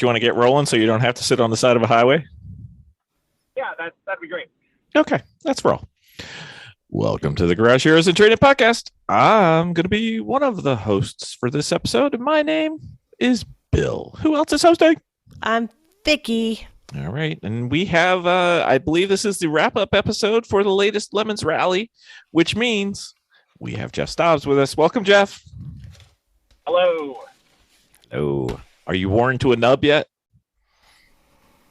you want to get rolling so you don't have to sit on the side of a highway? Yeah, that'd be great. Okay, let's roll. Welcome to the Garage Heroes and Trading Podcast. I'm going to be one of the hosts for this episode, and my name is Bill. Who else is hosting? I'm Vicky. All right, and we have, I believe this is the wrap-up episode for the latest Lemons Rally, which means we have Jeff Stobbs with us. Welcome, Jeff. Hello. Oh, are you worn to a nub yet?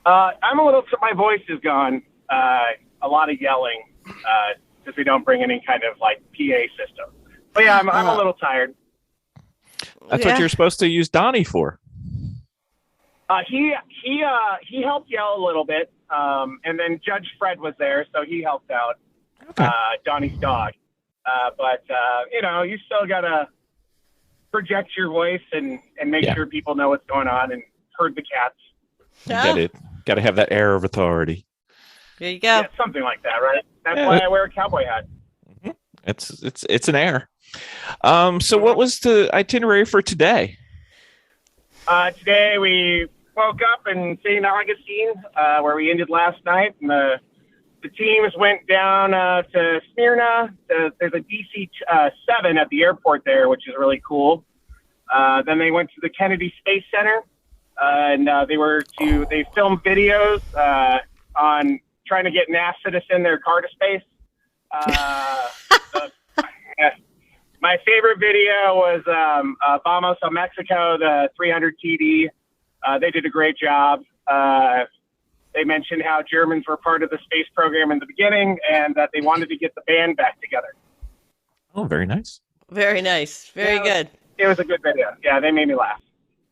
I'm a little. My voice is gone. A lot of yelling because we don't bring any kind of like PA system. But yeah, I'm a little tired. That's what you're supposed to use Donnie for. He helped yell a little bit, and then Judge Fred was there, so he helped out. Okay. Donnie's dog. But you still gotta project your voice and make sure people know what's going on and herd the cats. Got to have that air of authority. There you go. Yeah, something like that, right? That's why I wear a cowboy hat. Mm-hmm. It's an air. So what was the itinerary for today? Today we woke up in St. Augustine, where we ended last night, and the teams went down to Smyrna. There's a DC-7 at the airport there, which is really cool. Then they went to the Kennedy Space Center, and they filmed videos on trying to get NASA to send their car to space. My favorite video was Vamos a Mexico, the 300 TD. They did a great job. They mentioned how Germans were part of the space program in the beginning and that they wanted to get the band back together. Oh, very nice. Very nice. Very good. It was a good video. Yeah, they made me laugh.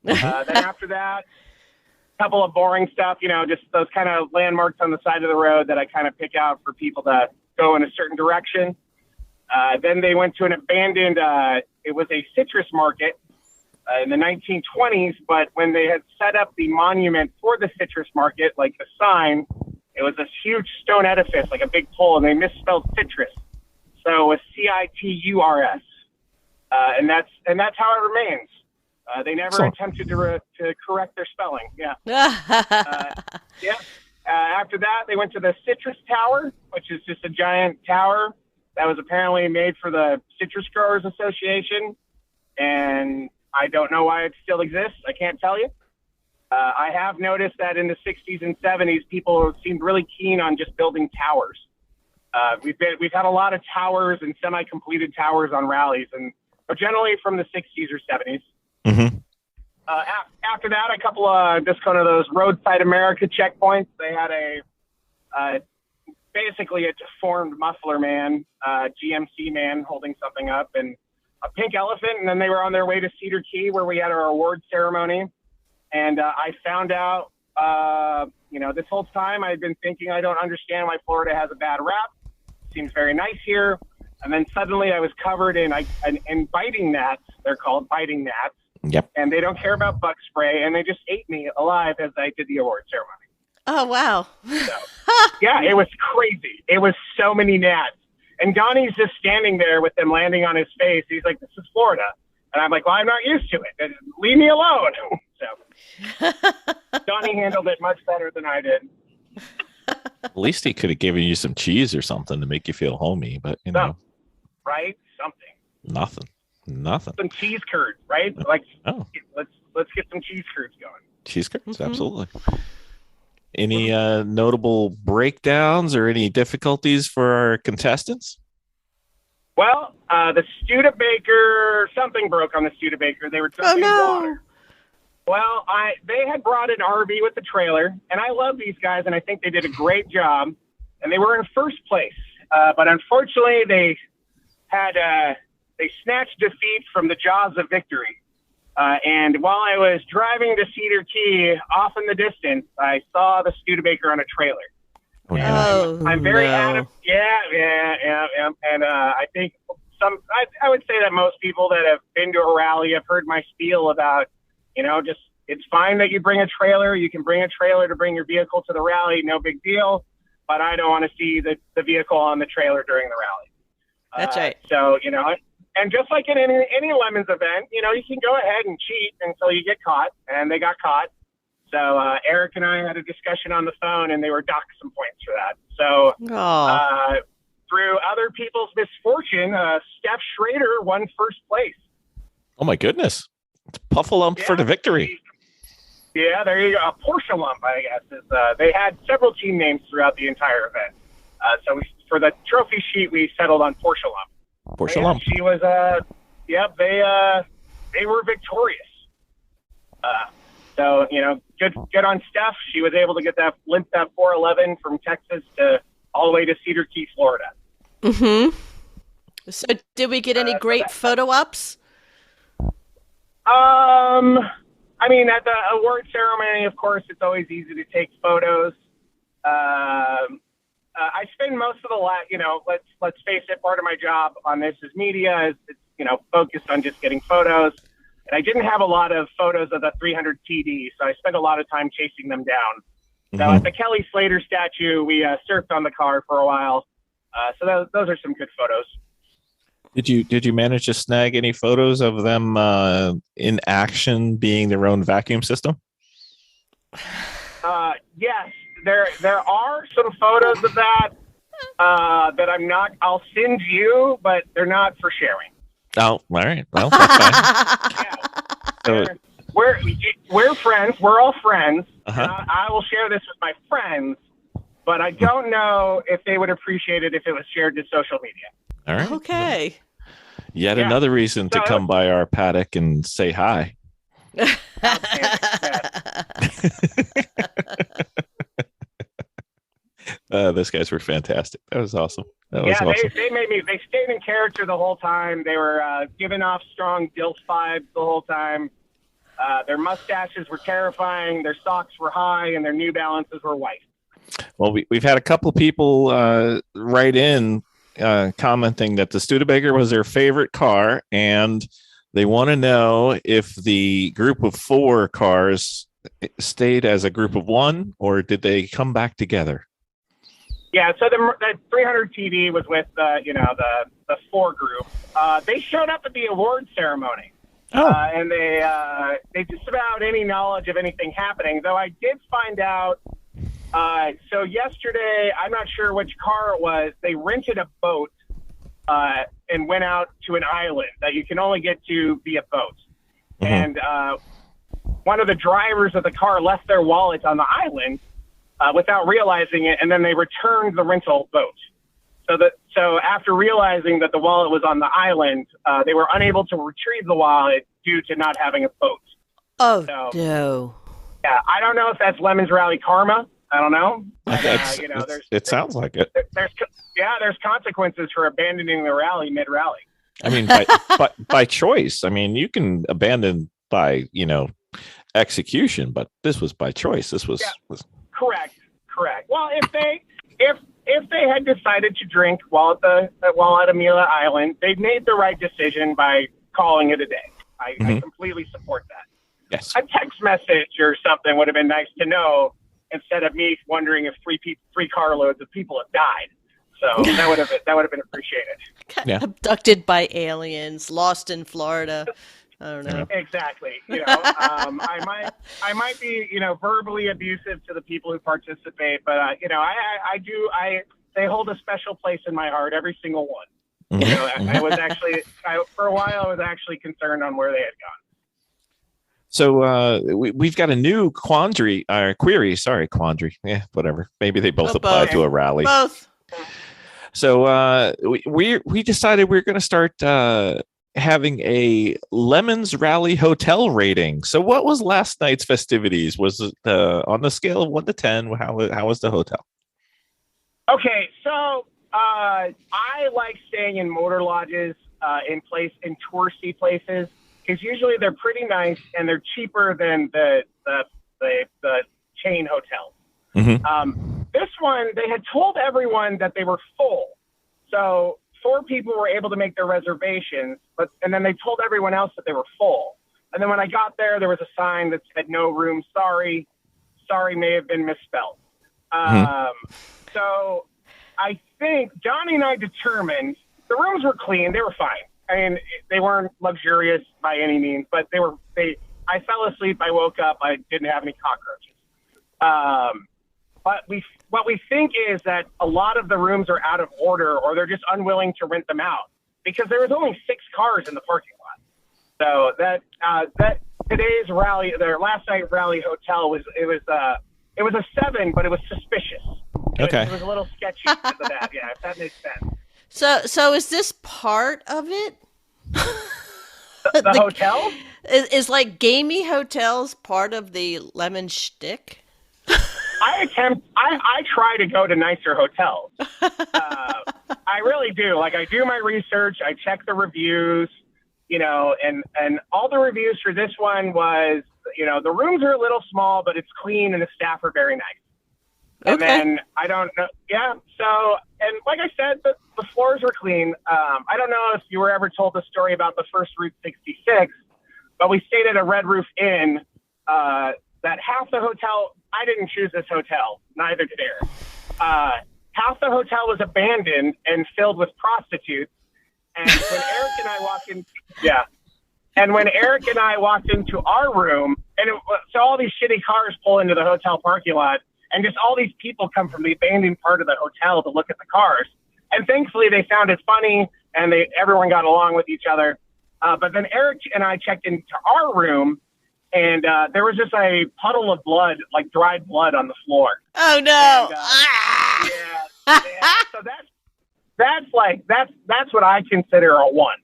Then after that, a couple of boring stuff, just those kind of landmarks on the side of the road that I kind of pick out for people to go in a certain direction. Then they went to an abandoned, it was a citrus market in the 1920s, but when they had set up the monument for the citrus market, like the sign, it was this huge stone edifice, like a big pole, and they misspelled citrus. So it was CITURS. And that's how it remains. They never attempted to correct their spelling. Yeah. After that, they went to the Citrus Tower, which is just a giant tower that was apparently made for the Citrus Growers Association. And I don't know why it still exists. I can't tell you. I have noticed that in the 60s and 70s, people seemed really keen on just building towers. We've had a lot of towers and semi-completed towers on rallies, but generally from the 60s or 70s. Mm-hmm. After that, a couple of just kind of those roadside America checkpoints. They had basically a deformed muffler man, GMC man holding something up, and a pink elephant. And then they were on their way to Cedar Key, where we had our award ceremony. And I found out, this whole time I've been thinking I don't understand why Florida has a bad rap. Seems very nice here. And then suddenly I was covered in biting gnats. They're called biting gnats. Yep. And they don't care about bug spray, and they just ate me alive as I did the award ceremony. Oh, wow. So, yeah, it was crazy. It was so many gnats. And Donnie's just standing there with them landing on his face. He's like, this is Florida. And I'm like, well, I'm not used to it. Leave me alone. So Donnie handled it much better than I did. At least he could have given you some cheese or something to make you feel homey, but right? Something. Nothing. Some cheese curds, right? Like, let's get some cheese curds going. Cheese curds, absolutely. Any notable breakdowns or any difficulties for our contestants? Well, the Studebaker, something broke on the Studebaker. They were dumping water. Well, they had brought an RV with the trailer, and I love these guys, and I think they did a great job. And they were in first place, but unfortunately, they snatched defeat from the jaws of victory. And while I was driving to Cedar Key, off in the distance, I saw the Studebaker on a trailer. I'm very adamant. Yeah. And I think I would say that most people that have been to a rally have heard my spiel about, just it's fine that you bring a trailer. You can bring a trailer to bring your vehicle to the rally. No big deal. But I don't want to see the vehicle on the trailer during the rally. That's right. So, and just like in any Lemons event, you can go ahead and cheat until you get caught, and they got caught. So Eric and I had a discussion on the phone, and they were docked some points for that. So through other people's misfortune, Steph Schrader won first place. Oh, my goodness. It's Puffalump for the victory. Yeah, there you go. A Porsche lump, I guess. They had several team names throughout the entire event. So for the trophy sheet, we settled on Porsche lump. Porsche lump. She was, they were victorious. So, good on Steph. She was able to get that 411 from Texas to all the way to Cedar Key, Florida. Mm-hmm. So did we get any great photo ops? I mean, at the award ceremony, of course, it's always easy to take photos. I spend most of the let's face it, part of my job on this is media. It's focused on just getting photos. And I didn't have a lot of photos of the 300 TD, so I spent a lot of time chasing them down. So at the Kelly Slater statue, we surfed on the car for a while. So those are some good photos. Did you manage to snag any photos of them in action, being their own vacuum system? Yes, there are some photos of that that I'll send you, but they're not for sharing. Oh, all right. Well, that's fine. Yeah. We're friends. We're all friends. I will share this with my friends, but I don't know if they would appreciate it if it was shared to social media. All right. Okay. Yet another reason to come by our paddock and say hi. Those guys were fantastic. That was awesome. Awesome. They stayed in character the whole time. They were giving off strong DILF vibes the whole time. Their mustaches were terrifying. Their socks were high, and their New Balances were white. Well, we've had a couple people write in commenting that the Studebaker was their favorite car, and they want to know if the group of 4 cars stayed as a group of 1, or did they come back together? Yeah, so the 300 TD was with the 4 group. They showed up at the award ceremony, and they just about any knowledge of anything happening. Though I did find out. So yesterday, I'm not sure which car it was. They rented a boat and went out to an island that you can only get to via boat. And one of the drivers of the car left their wallet on the island without realizing it, and then they returned the rental boat. So after realizing that the wallet was on the island, they were unable to retrieve the wallet due to not having a boat. Oh, no. Yeah, I don't know if that's Lemon's Rally karma. I don't know. It sounds like it. There's consequences for abandoning the rally mid-rally. I mean, by choice. I mean, you can abandon by execution, but this was by choice. This was correct. Well, if they had decided to drink while at Amelia Island, they made the right decision by calling it a day. I completely support that. Yes. A text message or something would have been nice to know, instead of me wondering if 3 carloads of people have died. So that would have been appreciated. Yeah. Abducted by aliens, lost in Florida. I don't know. Exactly. I might be verbally abusive to the people who participate, but they hold a special place in my heart, every single one. I was actually for a while I was actually concerned on where they had gone. So we've got a new query. Yeah, whatever. Maybe they both apply to a rally. Both. So we decided we're going to start having a Lemons Rally hotel rating. So what was last night's festivities? Was it on the scale of 1 to 10? How was the hotel? Okay, so I like staying in motor lodges in touristy places, because usually they're pretty nice and they're cheaper than the chain hotels. This one, they had told everyone that they were full. So 4 people were able to make their reservations, and then they told everyone else that they were full. And then when I got there was a sign that said no room, sorry may have been misspelled. So I think Johnny and I determined the rooms were clean. They were fine. I mean, they weren't luxurious by any means, but they I fell asleep. I woke up. I didn't have any cockroaches. But what we think is that a lot of the rooms are out of order, or they're just unwilling to rent them out because there was only 6 cars in the parking lot. So that today's rally, their last night rally hotel was a 7, but it was suspicious. Okay. It was a little sketchy because of that. Yeah, if that makes sense. So is this part of it? The hotel? Is like gamey hotels part of the lemon shtick? I try to go to nicer hotels. I really do. Like, I do my research. I check the reviews, and all the reviews for this one was, the rooms are a little small, but it's clean and the staff are very nice. And then I don't know. Yeah. So, and like I said, the floors were clean. I don't know if you were ever told the story about the first Route 66, but we stayed at a Red Roof Inn, that half the hotel, I didn't choose this hotel, neither did Eric. Half the hotel was abandoned and filled with prostitutes. And when Eric and I walked into our room, so all these shitty cars pull into the hotel parking lot, and just all these people come from the abandoned part of the hotel to look at the cars. And thankfully, they found it funny, and everyone got along with each other. But then Eric and I checked into our room, and there was just a puddle of blood, like dried blood, on the floor. Oh no! And, So that's what I consider a 1.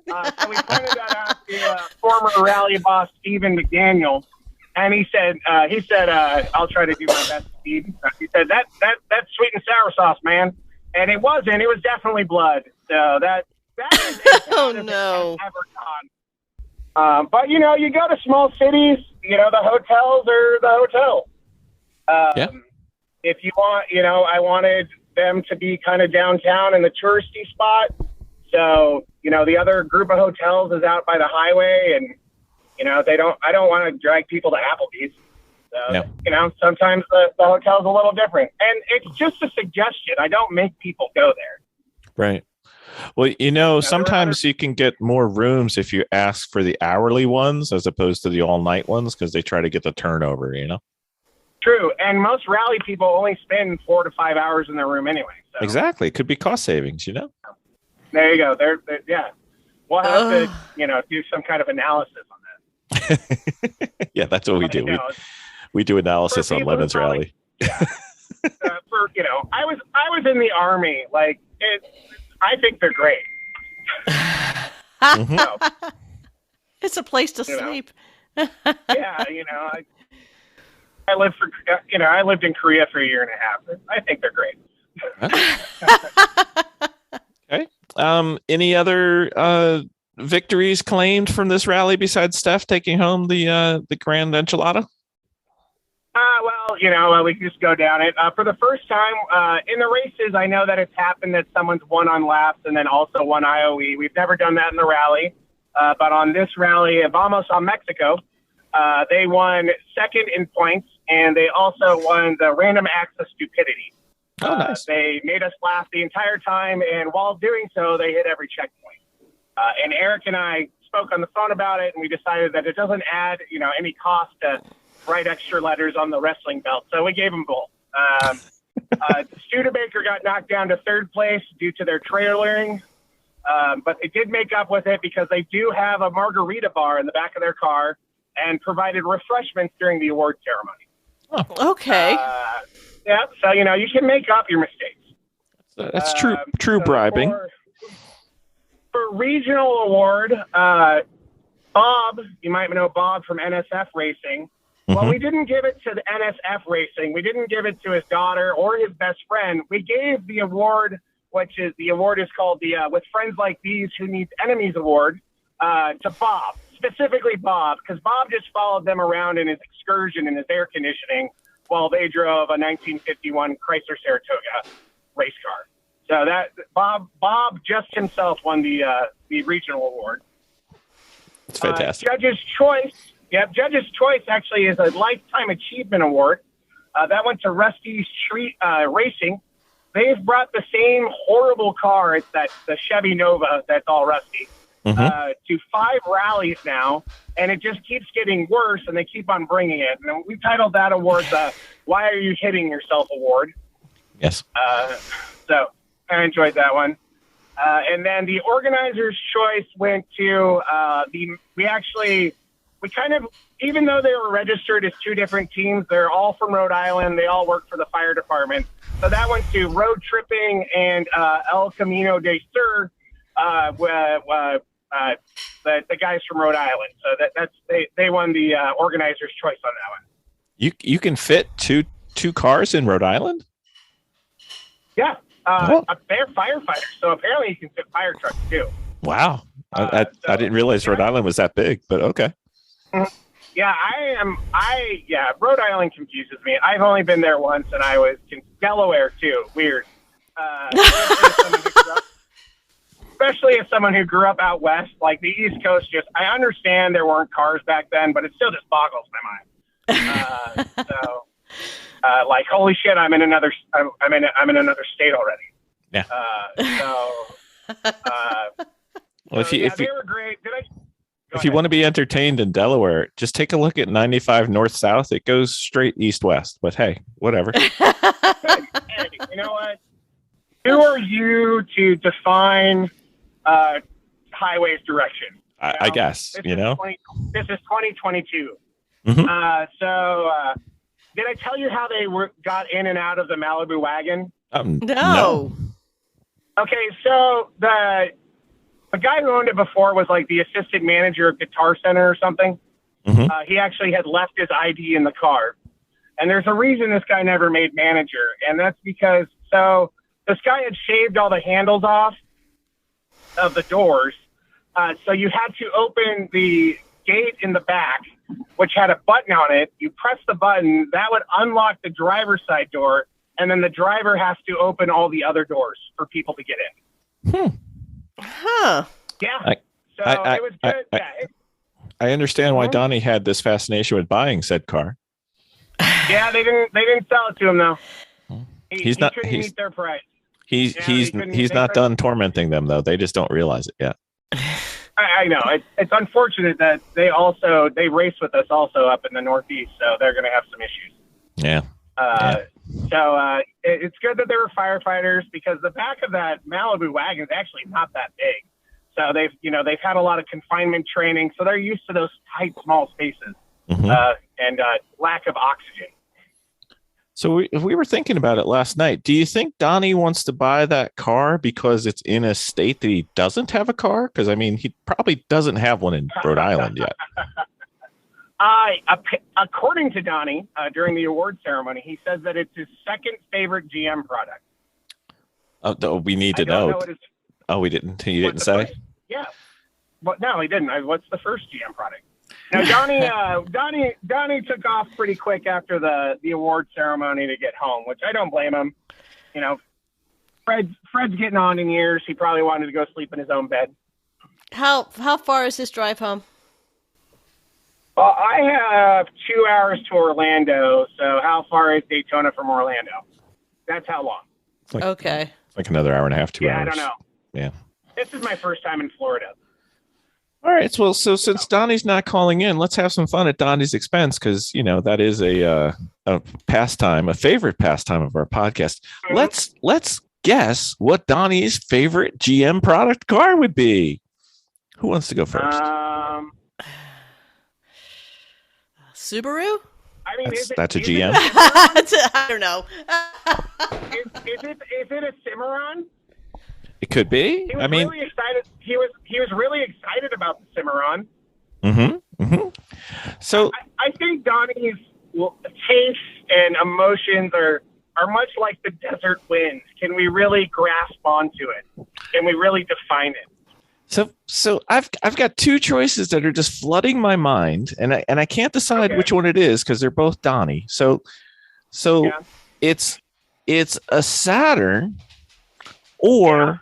So we pointed that out to former rally boss Stephen McDaniel, and he said, I'll try to do my best, Steve. He said that's sweet and sour sauce, man, and it wasn't. It was definitely blood. So that is Oh no! Ever gone. But you go to small cities. The hotels are the hotel. If you want, I wanted them to be kind of downtown in the touristy spot. So, the other group of hotels is out by the highway, and, I don't want to drag people to Applebee's. So, sometimes the hotel's a little different. And it's just a suggestion. I don't make people go there. Right. Well, sometimes you can get more rooms if you ask for the hourly ones as opposed to the all-night ones, because they try to get the turnover, True. And most rally people only spend 4 to 5 hours in their room anyway. So. Exactly. It could be cost savings, There you go. They're yeah. We'll have to, do some kind of analysis on that. Yeah, that's what we do. We do analysis on Lemon's rally. Yeah. I was in the Army. Like, I think they're great. Mm-hmm. It's a place to sleep. Yeah, I lived in Korea for 1.5 years. I think they're great. Okay. Any other victories claimed from this rally besides Steph taking home the grand enchilada? We can just go down it. For the first time in the races, I know that it's happened that someone's won on laps and then also won IOE. We've never done that in the rally. But on this rally of almost on Mexico, they won second in points, and they also won the random acts of stupidity. Oh, nice. They made us laugh the entire time, and while doing so, they hit every checkpoint. And Eric and I spoke on the phone about it, and we decided that it doesn't add, any cost to write extra letters on the wrestling belt. So we gave them both. Studebaker got knocked down to 3rd place due to their trailering, but they did make up with it because they do have a margarita bar in the back of their car and provided refreshments during the award ceremony. Oh, okay. So, you can make up your mistakes. That's true bribing. For regional award, Bob, you might know Bob from NSF Racing. Well, we didn't give it to the NSF Racing. We didn't give it to his daughter or his best friend. We gave the award, the award is called the With Friends Like These Who Needs Enemies Award, to Bob, specifically Bob, because Bob just followed them around in his excursion in his air conditioning while they drove a 1951 Chrysler Saratoga race car. So that Bob just himself won the regional award. It's fantastic. Judge's Choice. Yep, Judge's Choice actually is a Lifetime Achievement Award. That went to Rusty's Street Racing. They've brought the same horrible car. It's the Chevy Nova that's all rusty. to 5 rallies now, and it just keeps getting worse, and they keep on bringing it. And we titled that award the "Why Are You Hitting Yourself" award. Yes. So I enjoyed that one. And then the organizer's choice went to we kind of, even though they were registered as 2 different teams, they're all from Rhode Island. They all work for the fire department. So that went to Road Tripping and El Camino de Sur, the guys from Rhode Island. So they won the organizer's choice on that one. You can fit two cars in Rhode Island? Yeah. They're firefighters, so apparently you can fit fire trucks too. Wow. I didn't realize Rhode Island was that big, but okay. Yeah, Rhode Island confuses me. I've only been there once, and I was in Delaware too. Weird. Especially as someone who grew up out west, like the East Coast. I understand there weren't cars back then, but it still just boggles my mind. Like, holy shit, I'm in another state already. Yeah. Well, they were great. If you want to be entertained in Delaware, just take a look at 95 north-south. It goes straight east-west, but hey, whatever. Hey, you know what? Who are you to define highway's direction? I guess, this is 2022. Mm-hmm. Did I tell you how they got in and out of the Malibu wagon? No. Okay, so the guy who owned it before was like the assistant manager of Guitar Center or something. Mm-hmm. He actually had left his ID in the car. And there's a reason this guy never made manager. And that's because, this guy had shaved all the handles off of the doors. So you had to open the gate in the back, which had a button on it. You press the button, that would unlock the driver's side door, and then the driver has to open all the other doors for people to get in. Huh. Yeah. It was good. I understand why Donnie had this fascination with buying said car. Yeah, they didn't sell it to him though. He couldn't meet their price. He's not done tormenting them though. They just don't realize it yet. I know. It's unfortunate that they race with us also up in the Northeast, so they're going to have some issues. Yeah. So it's good that they were firefighters, because the back of that Malibu wagon is actually not that big. So they've had a lot of confinement training, so they're used to those tight, small spaces and lack of oxygen. So we were thinking about it last night. Do you think Donnie wants to buy that car because it's in a state that he doesn't have a car? Because, I mean, he probably doesn't have one in Rhode Island yet. According to Donnie, during the award ceremony, he says that it's his second favorite GM product. Oh, we need to know. We didn't. He didn't say? First? Yeah. But no, he didn't. What's the first GM product? Now, Donnie took off pretty quick after the award ceremony to get home, which I don't blame him. You know, Fred's getting on in years. He probably wanted to go sleep in his own bed. How far is his drive home? Well, I have 2 hours to Orlando. So how far is Daytona from Orlando? That's how long. Okay. It's like another hour and a half, 2 hours. Yeah, I don't know. Yeah. This is my first time in Florida. All right. Well, so since Donnie's not calling in, let's have some fun at Donnie's expense, because, you know, that is a pastime, a favorite pastime of our podcast. Mm-hmm. Let's guess what Donnie's favorite GM product car would be. Who wants to go first? Subaru? I mean, that's a GM? I don't know. Is it a Cimarron? It could be. Really excited. He was really excited about the Cimarron. Mm-hmm. Mm-hmm. So I think Donnie's taste and emotions are much like the desert wind. Can we really grasp onto it? Can we really define it? So I've got two choices that are just flooding my mind, and I can't decide which one it is because they're both Donnie. So yeah. it's a Saturn or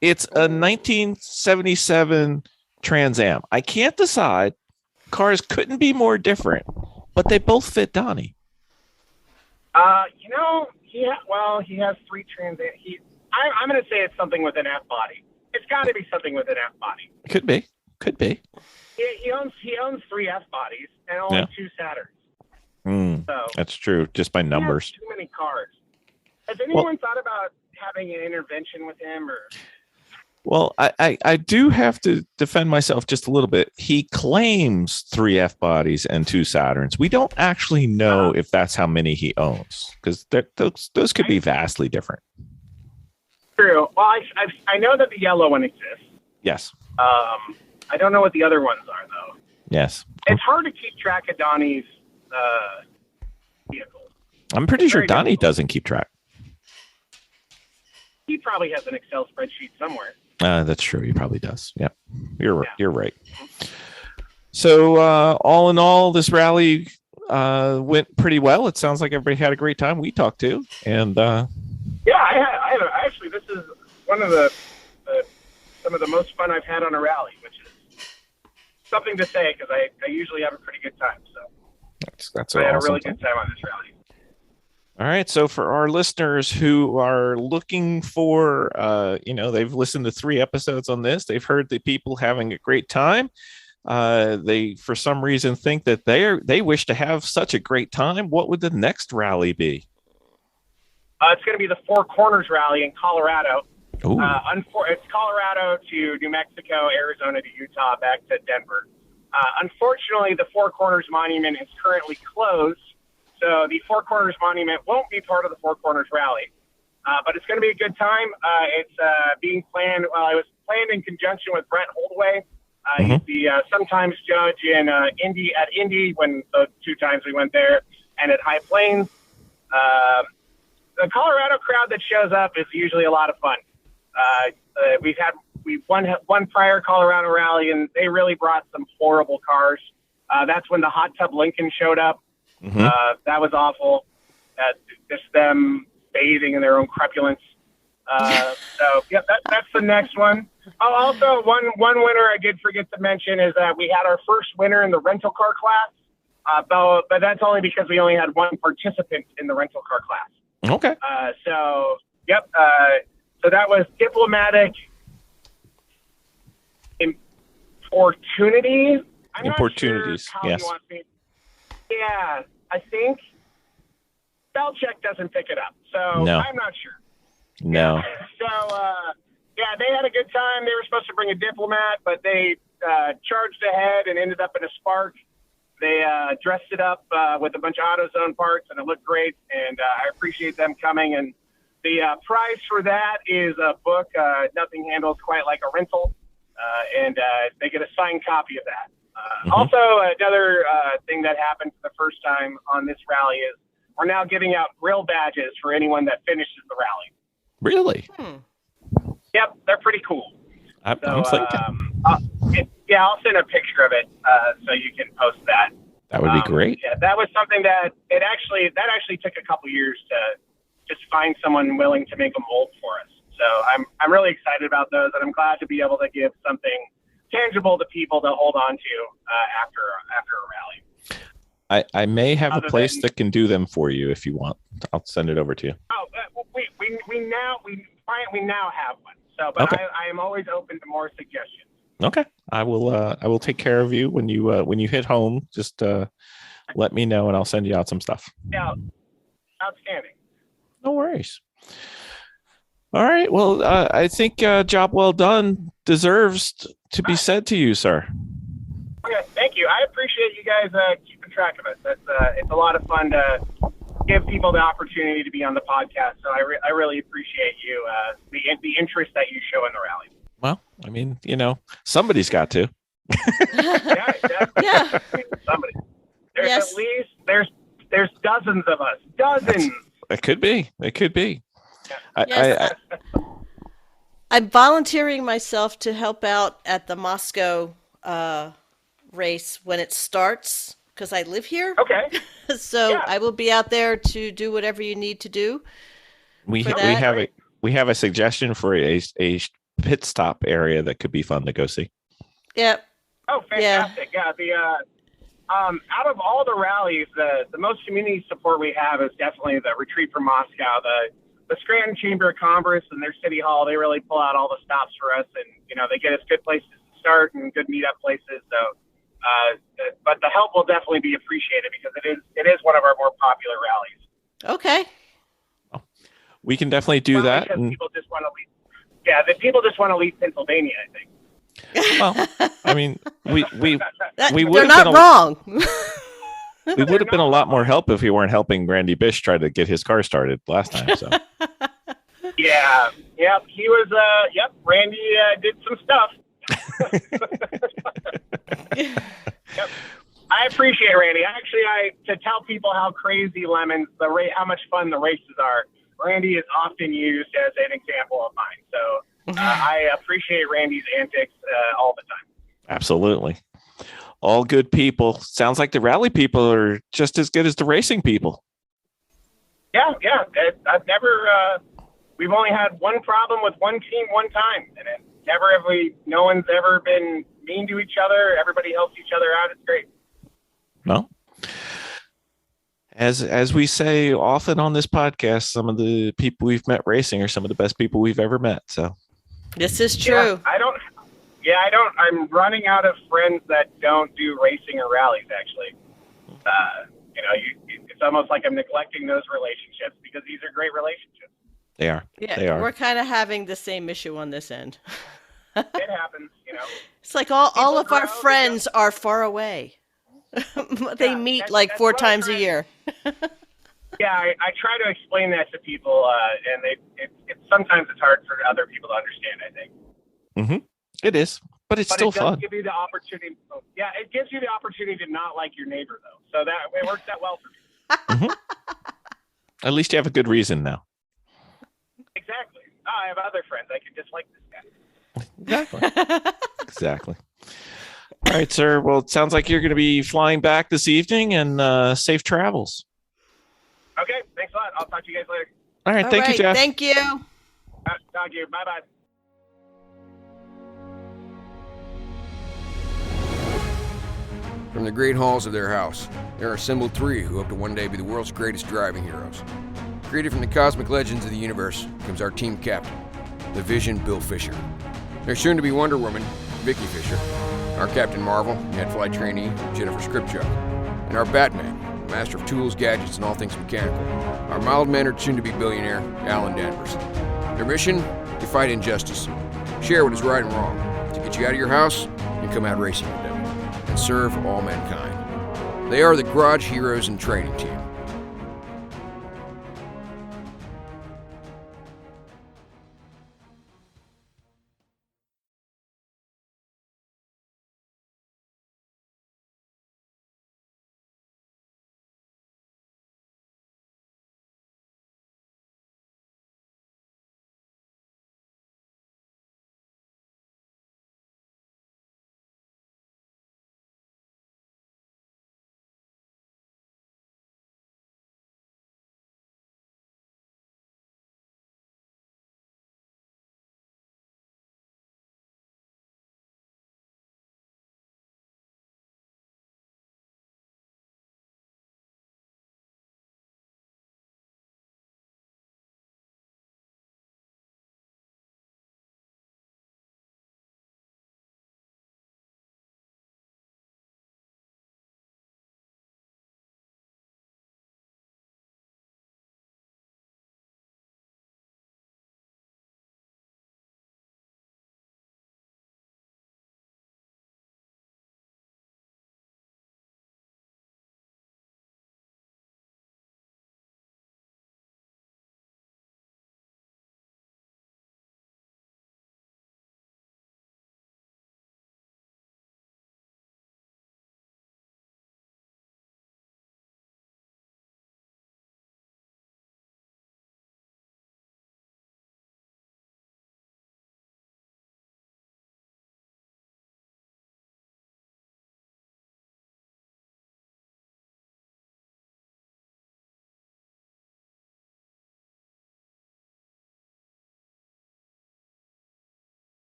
it's a 1977 Trans Am. I can't decide. Cars couldn't be more different, but they both fit Donnie. He has 3 Trans Am. I'm going to say it's something with an F body. It's There's got to be something with an F body. Could be. He owns 3 F bodies and only 2 Saturns. So that's true, just by numbers. Too many cars. Has anyone thought about having an intervention with him? Or? Well, I do have to defend myself just a little bit. He claims 3 F bodies and 2 Saturns. We don't actually know if that's how many he owns, because those could be vastly different. True. Well, I know that the yellow one exists. Yes. I don't know what the other ones are, though. Yes. It's hard to keep track of Donnie's vehicle. I'm pretty sure Donnie doesn't keep track. He probably has an Excel spreadsheet somewhere. That's true. He probably does. Yeah. You're right. So all in all, this rally went pretty well. It sounds like everybody had a great time. We talked to, and actually, this is one of some of the most fun I've had on a rally, which is something to say because I usually have a pretty good time. So that's I had awesome a really good time on this rally. All right. So for our listeners who are looking for, they've listened to 3 episodes on this. They've heard the people having a great time. They, for some reason, think that they wish to have such a great time. What would the next rally be? It's going to be the Four Corners Rally in Colorado. Ooh. It's Colorado to New Mexico, Arizona to Utah, back to Denver. Unfortunately, the Four Corners Monument is currently closed. So the Four Corners Monument won't be part of the Four Corners Rally, but it's going to be a good time. It's being planned. Well, it was planned in conjunction with Brent Holdaway. He's the sometimes judge in Indy when the 2 times we went there, and at High Plains. The Colorado crowd that shows up is usually a lot of fun. We've won one prior Colorado rally, and they really brought some horrible cars. That's when the Hot Tub Lincoln showed up. That was awful. Just them bathing in their own crepulence. That's the next one. Oh, also, one winner I did forget to mention is that we had our first winner in the rental car class, but that's only because we only had 1 participant in the rental car class. Okay. So that was Diplomatic Importunity. Importunities, yes. Yeah, I think spell check doesn't pick it up, so no. I'm not sure. No. So, they had a good time. They were supposed to bring a diplomat, but they charged ahead and ended up in a Spark. They dressed it up with a bunch of AutoZone parts, and it looked great, and I appreciate them coming. And the prize for that is a book, Nothing Handles Quite Like a Rental, and they get a signed copy of that. Also, another thing that happened for the first time on this rally is we're now giving out grill badges for anyone that finishes the rally. Really? Yep, they're pretty cool. I'm thinking. I'll send a picture of it so you can post that. That would be great. Yeah, that was something that actually took a couple years to just find someone willing to make a mold for us. So I'm really excited about those, and I'm glad to be able to give something tangible to people to hold on to after a rally. I may have a place that can do them for you if you want. I'll send it over to you. Oh, we now have one. So, but okay. I am always open to more suggestions. Okay, I will take care of you when you hit home. Just let me know, and I'll send you out some stuff. Yeah, outstanding. No worries. All right. Well, I think job well done deserves to be said to you, sir. Okay, thank you. I appreciate you guys keeping track of us. It's a lot of fun to give people the opportunity to be on the podcast. So I really appreciate you the interest that you show in the rally. Well, I mean, somebody's got to. Yeah, exactly. Yeah. Somebody. There's yes. At least there's dozens of us. Dozens. It could be. Yes. I'm volunteering myself to help out at the Moscow race when it starts because I live here. Okay. So yeah. I will be out there to do whatever you need to do. We have a suggestion for a pit stop area that could be fun to go see. Yep. Oh, fantastic! Yeah. The out of all the rallies, the most community support we have is definitely the Retreat from Moscow, the Scranton Chamber of Commerce and their city hall, they really pull out all the stops for us, and they get us good places to start and good meetup places. So, but the help will definitely be appreciated because it is one of our more popular rallies. Okay. We can definitely do that. And people just want to leave. Yeah, the people just want to leave Pennsylvania, I think. Well, I mean, we would they're not wrong. We would have been a lot more help if we weren't helping Randy Bish try to get his car started last time. So. Yeah. Yep. He was. Yep. Randy did some stuff. Yep. I appreciate Randy. Actually, to tell people how crazy Lemons, how much fun the races are. Randy is often used as an example of mine. So I appreciate Randy's antics all the time. Absolutely. All good people. Sounds like the rally people are just as good as the racing people. Yeah. I've never, we've only had one problem with one team one time. And no one's ever been mean to each other. Everybody helps each other out. It's great. No. As we say often on this podcast, some of the people we've met racing are some of the best people we've ever met. So this is true. I'm running out of friends that don't do racing or rallies, actually. It's almost like I'm neglecting those relationships because these are great relationships. They are. Yeah, they are. We're kind of having the same issue on this end. It happens, It's like all of our friends are far away. They meet like 4 times a year. Yeah, I try to explain that to people, and sometimes it's hard for other people to understand, I think. Mm-hmm. It is, but it's still fun. Give you the opportunity. Yeah, it gives you the opportunity to not like your neighbor, though. So that it works out well for me. Mm-hmm. At least you have a good reason now. Exactly. I have other friends. I can dislike this guy. Exactly. All right, sir. Well, it sounds like you're going to be flying back this evening, and safe travels. Okay. Thanks a lot. I'll talk to you guys later. All right. Thank you, Jeff. Thank you. Talk to you. Bye-bye. From the great halls of their house, there are assembled 3 who hope to one day be the world's greatest driving heroes. Created from the cosmic legends of the universe comes our team captain, the Vision Bill Fisher. There's soon to be Wonder Woman, Vicky Fisher, our Captain Marvel, Net Flight trainee, Jennifer Scripchuck, and our Batman, master of tools, gadgets, and all things mechanical, our mild-mannered soon-to-be billionaire, Alan Danvers. Their mission? To fight injustice, share what is right and wrong, to get you out of your house and come out racing with them, and serve all mankind. They are the Garage Heroes and Training Team.